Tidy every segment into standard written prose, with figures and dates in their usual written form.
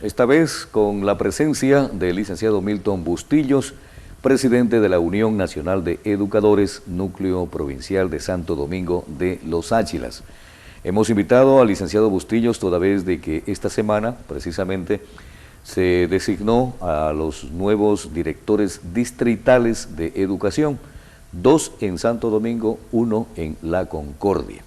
esta vez con la presencia del licenciado Milton Bustillos, presidente de la Unión Nacional de Educadores, Núcleo Provincial de Santo Domingo de Los Áchilas. Hemos invitado al licenciado Bustillos toda vez de que esta semana, precisamente, se designó a los nuevos directores distritales de educación, 2 en Santo Domingo, 1 en La Concordia.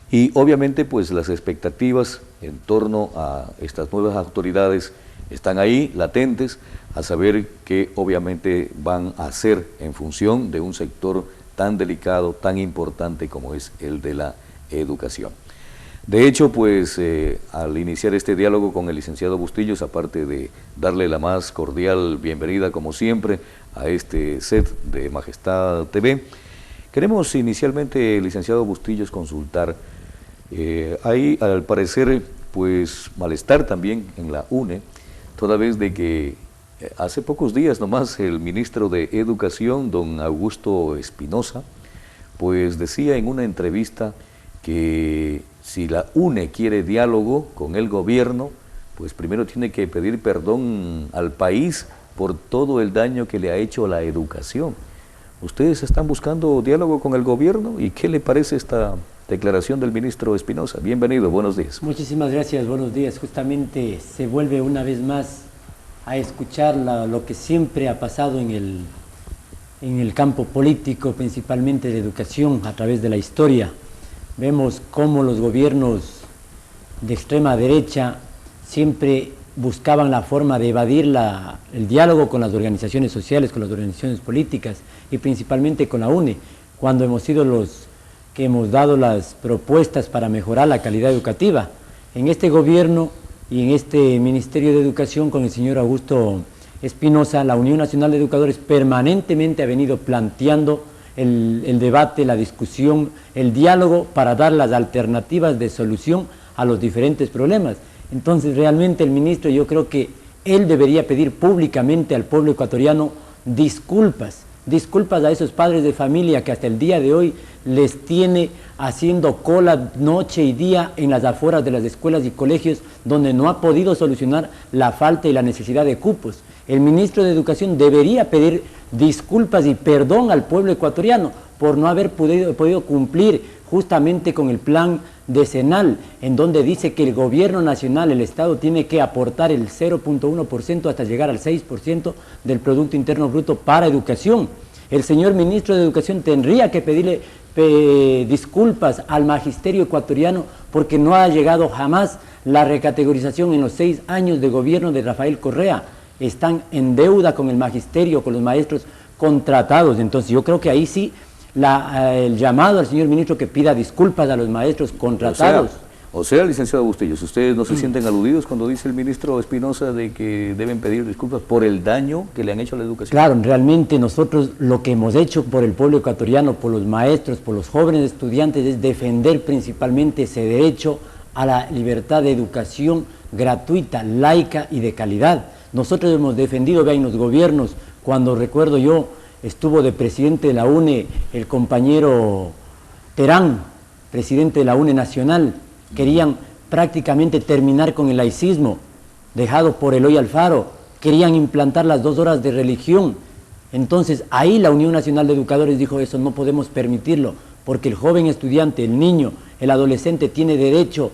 Y obviamente pues las expectativas en torno a estas nuevas autoridades están ahí, latentes, a saber qué obviamente van a hacer en función de un sector tan delicado, tan importante como es el de la educación. De hecho, pues al iniciar este diálogo con el licenciado Bustillos, aparte de darle la más cordial bienvenida como siempre a este set de Majestad TV, queremos inicialmente, licenciado Bustillos, consultar, hay al parecer pues malestar también en la UNE, toda vez de que hace pocos días nomás el ministro de Educación, don Augusto Espinosa, pues decía en una entrevista que si la UNE quiere diálogo con el gobierno, pues primero tiene que pedir perdón al país por todo el daño que le ha hecho a la educación. ¿Ustedes están buscando diálogo con el gobierno? ¿Y qué le parece esta declaración del ministro Espinosa? Bienvenido, buenos días. Muchísimas gracias, buenos días. Justamente se vuelve una vez más a escuchar lo que siempre ha pasado en el campo político, principalmente de educación, a través de la historia. Vemos cómo los gobiernos de extrema derecha siempre buscaban la forma de evadir el diálogo con las organizaciones sociales, con las organizaciones políticas y principalmente con la UNE, cuando hemos sido los que hemos dado las propuestas para mejorar la calidad educativa. En este gobierno y en este Ministerio de Educación con el señor Augusto Espinosa, la Unión Nacional de Educadores permanentemente ha venido planteando el debate, la discusión, el diálogo para dar las alternativas de solución a los diferentes problemas. Entonces realmente el ministro, yo creo que él debería pedir públicamente al pueblo ecuatoriano disculpas a esos padres de familia que hasta el día de hoy les tiene haciendo cola noche y día en las afueras de las escuelas y colegios donde no ha podido solucionar la falta y la necesidad de cupos. El ministro de Educación debería pedir disculpas y perdón al pueblo ecuatoriano por no haber podido cumplir justamente con el plan decenal, en donde dice que el gobierno nacional, el Estado, tiene que aportar el 0.1% hasta llegar al 6% del Producto Interno Bruto para educación. El señor ministro de Educación tendría que pedirle disculpas al magisterio ecuatoriano porque no ha llegado jamás la recategorización en los 6 años de gobierno de Rafael Correa. Están en deuda con el magisterio, con los maestros contratados. Entonces yo creo que ahí sí el llamado al señor ministro que pida disculpas a los maestros contratados. O sea, licenciado Bustillos, ¿ustedes no se sienten aludidos cuando dice el ministro Espinosa de que deben pedir disculpas por el daño que le han hecho a la educación? Claro, realmente nosotros lo que hemos hecho por el pueblo ecuatoriano, por los maestros, por los jóvenes estudiantes, es defender principalmente ese derecho a la libertad de educación gratuita, laica y de calidad. Nosotros hemos defendido, vean, los gobiernos, cuando recuerdo yo, estuvo de presidente de la UNE el compañero Terán, presidente de la UNE Nacional, querían prácticamente terminar con el laicismo, dejado por Eloy Alfaro, querían implantar las 2 horas de religión. Entonces ahí la Unión Nacional de Educadores dijo eso, no podemos permitirlo, porque el joven estudiante, el niño, el adolescente tiene derecho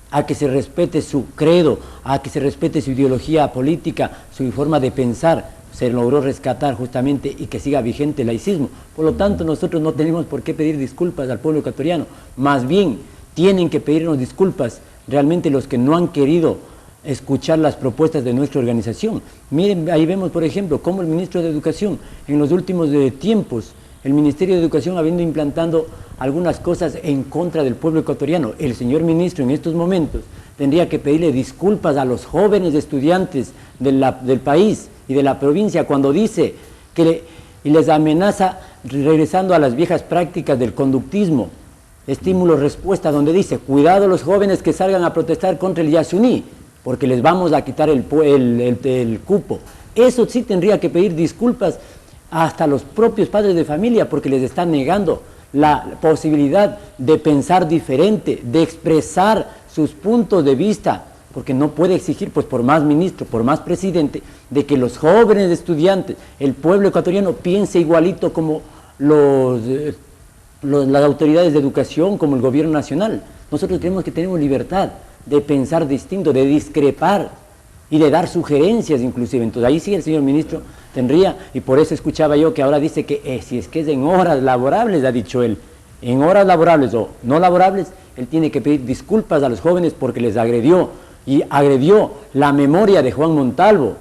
a que se respete su credo, a que se respete su ideología política, su forma de pensar. Se logró rescatar justamente y que siga vigente el laicismo. Por lo tanto, nosotros no tenemos por qué pedir disculpas al pueblo ecuatoriano. Más bien, tienen que pedirnos disculpas realmente los que no han querido escuchar las propuestas de nuestra organización. Miren, ahí vemos, por ejemplo, cómo el ministro de Educación, en los últimos tiempos, el Ministerio de Educación ha venido implantando algunas cosas en contra del pueblo ecuatoriano. El señor ministro en estos momentos tendría que pedirle disculpas a los jóvenes estudiantes del país y de la provincia cuando dice y les amenaza regresando a las viejas prácticas del conductismo, estímulo-respuesta, donde dice, cuidado los jóvenes que salgan a protestar contra el Yasuní, porque les vamos a quitar el cupo. Eso sí tendría que pedir disculpas hasta los propios padres de familia, porque les están negando la posibilidad de pensar diferente, de expresar sus puntos de vista porque no puede exigir, pues por más ministro, por más presidente, de que los jóvenes estudiantes, el pueblo ecuatoriano piense igualito como las autoridades de educación, como el gobierno nacional. Nosotros tenemos que tener libertad de pensar distinto, de discrepar y de dar sugerencias inclusive. Entonces ahí sí el señor ministro tendría, y por eso escuchaba yo que ahora dice que si es que es en horas laborables, ha dicho él, en horas laborables o no laborables, él tiene que pedir disculpas a los jóvenes porque les agredió, y agredió la memoria de Juan Montalvo,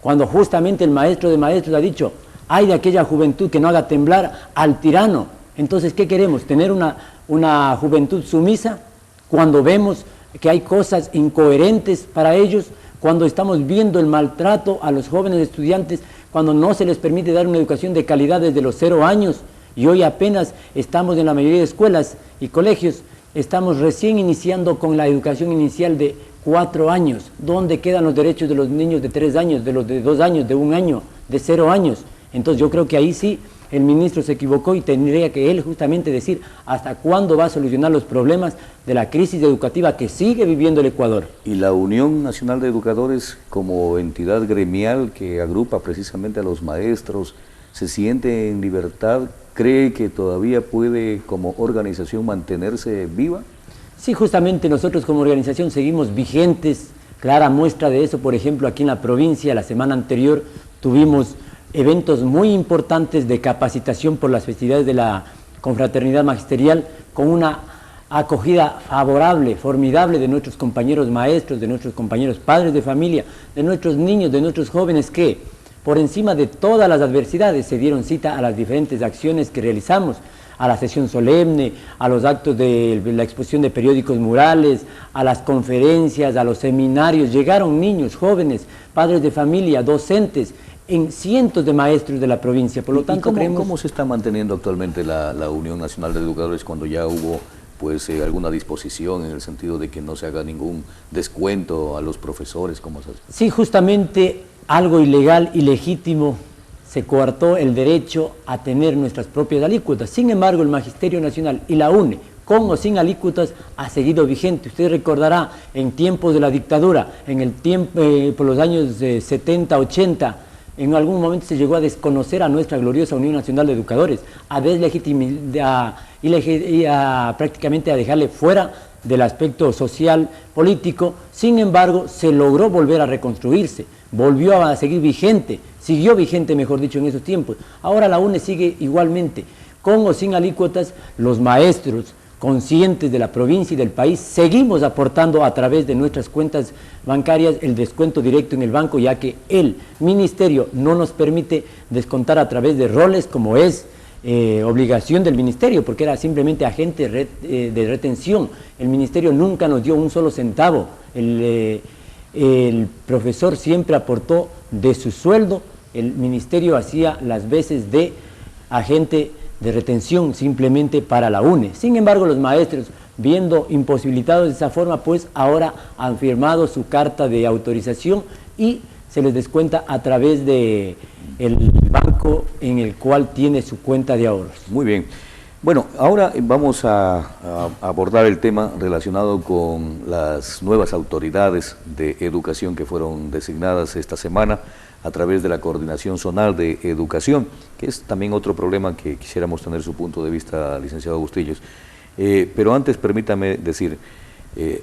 cuando justamente el maestro de maestros ha dicho, ay de aquella juventud que no haga temblar al tirano. Entonces, ¿qué queremos? ¿Tener una juventud sumisa cuando vemos que hay cosas incoherentes para ellos, cuando estamos viendo el maltrato a los jóvenes estudiantes, cuando no se les permite dar una educación de calidad desde los 0 años, y hoy apenas estamos en la mayoría de escuelas y colegios, estamos recién iniciando con la educación inicial de 4 años? ¿Dónde quedan los derechos de los niños de 3 años, de los de 2 años, de 1 año, de 0 años? Entonces yo creo que ahí sí el ministro se equivocó y tendría que él justamente decir hasta cuándo va a solucionar los problemas de la crisis educativa que sigue viviendo el Ecuador. Y la Unión Nacional de Educadores, como entidad gremial que agrupa precisamente a los maestros, ¿se siente en libertad? ¿Cree que todavía puede como organización mantenerse viva? Sí, justamente nosotros como organización seguimos vigentes. Clara muestra de eso, por ejemplo, aquí en la provincia, la semana anterior tuvimos eventos muy importantes de capacitación por las festividades de la confraternidad magisterial, con una acogida favorable, formidable de nuestros compañeros maestros, de nuestros compañeros padres de familia, de nuestros niños, de nuestros jóvenes que, por encima de todas las adversidades, se dieron cita a las diferentes acciones que realizamos, a la sesión solemne, a los actos de la exposición de periódicos murales, a las conferencias, a los seminarios. Llegaron niños, jóvenes, padres de familia, docentes, en cientos de maestros de la provincia. Por lo tanto, ¿Cómo se está manteniendo actualmente la Unión Nacional de Educadores cuando ya hubo pues alguna disposición en el sentido de que no se haga ningún descuento a los profesores? ¿Cómo se hace? Sí, justamente algo ilegal, ilegítimo, se coartó el derecho a tener nuestras propias alícuotas. Sin embargo, el Magisterio Nacional y la UNE, con o sin alícuotas, ha seguido vigente. Usted recordará, en tiempos de la dictadura, en el tiempo, por los años 70, 80, en algún momento se llegó a desconocer a nuestra gloriosa Unión Nacional de Educadores, a deslegitimar y prácticamente a dejarle fuera del aspecto social, político. Sin embargo, se logró volver a reconstruirse, volvió a seguir vigente, siguió vigente, mejor dicho, en esos tiempos. Ahora la UNE sigue igualmente, con o sin alícuotas. Los maestros conscientes de la provincia y del país seguimos aportando a través de nuestras cuentas bancarias el descuento directo en el banco, ya que el ministerio no nos permite descontar a través de roles como es obligación del ministerio, porque era simplemente agente de retención. El ministerio nunca nos dio un solo centavo. El profesor siempre aportó de su sueldo, el ministerio hacía las veces de agente de retención simplemente para la UNE. Sin embargo, los maestros, viendo imposibilitados de esa forma, pues ahora han firmado su carta de autorización y se les descuenta a través de el banco en el cual tiene su cuenta de ahorros. Muy bien. Bueno, ahora vamos a abordar el tema relacionado con las nuevas autoridades de educación que fueron designadas esta semana a través de la Coordinación Zonal de Educación, que es también otro problema que quisiéramos tener su punto de vista, licenciado Bustillos. Pero antes permítame decir,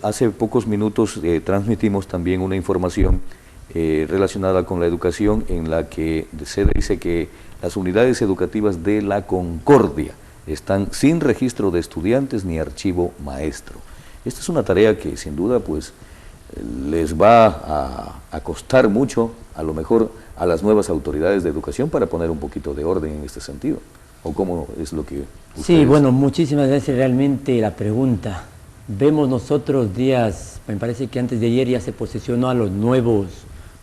hace pocos minutos transmitimos también una información relacionada con la educación en la que se dice que las unidades educativas de la Concordia están sin registro de estudiantes ni archivo maestro. Esta es una tarea que sin duda pues les va a costar mucho, a lo mejor a las nuevas autoridades de educación, para poner un poquito de orden en este sentido. ¿O cómo es lo que ustedes... Sí, bueno, muchísimas gracias realmente la pregunta. Vemos nosotros días, me parece que antes de ayer ya se posesionó a los nuevos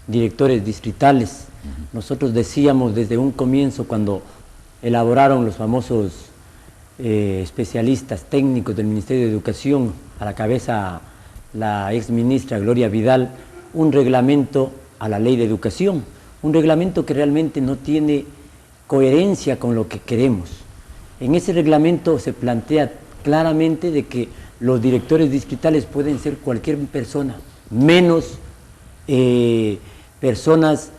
directores distritales. Nosotros decíamos desde un comienzo, cuando elaboraron los famosos especialistas técnicos del Ministerio de Educación, a la cabeza la ex ministra Gloria Vidal, un reglamento a la ley de educación, un reglamento que realmente no tiene coherencia con lo que queremos. En ese reglamento se plantea claramente de que los directores distritales pueden ser cualquier persona, menos personas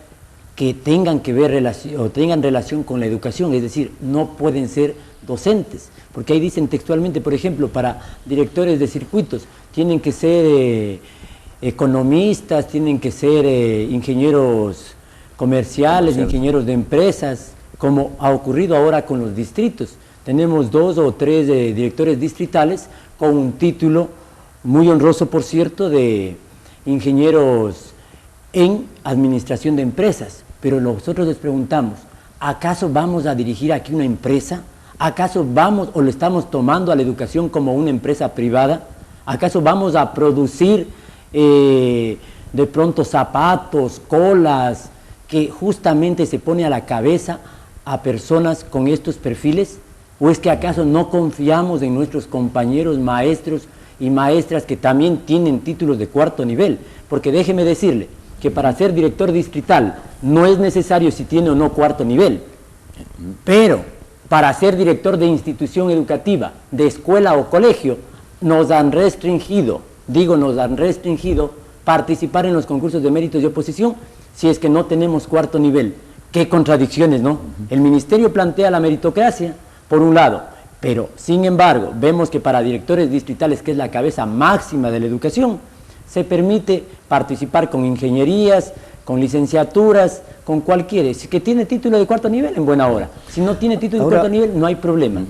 que tengan que ver o tengan relación con la educación, es decir, no pueden ser docentes, porque ahí dicen textualmente, por ejemplo, para directores de circuitos, tienen que ser economistas, tienen que ser ingenieros comerciales, ingenieros de empresas, como ha ocurrido ahora con los distritos. Tenemos 2 o 3 directores distritales con un título muy honroso, por cierto, de ingenieros en administración de empresas. Pero nosotros les preguntamos, ¿acaso vamos a dirigir aquí una empresa? ¿Acaso vamos o le estamos tomando a la educación como una empresa privada? ¿Acaso vamos a producir de pronto zapatos, colas, que justamente se pone a la cabeza a personas con estos perfiles? ¿O es que acaso no confiamos en nuestros compañeros maestros y maestras que también tienen títulos de 4º nivel? Porque déjeme decirle que para ser director distrital no es necesario si tiene o no 4º nivel, pero para ser director de institución educativa, de escuela o colegio, nos han restringido participar en los concursos de méritos y oposición si es que no tenemos 4º nivel. Qué contradicciones, ¿no? El ministerio plantea la meritocracia, por un lado, pero sin embargo vemos que para directores distritales, que es la cabeza máxima de la educación, se permite participar con ingenierías, con licenciaturas, con cualquiera. Si que tiene título de 4º nivel, en buena hora. Si no tiene título de 4º nivel, no hay problema.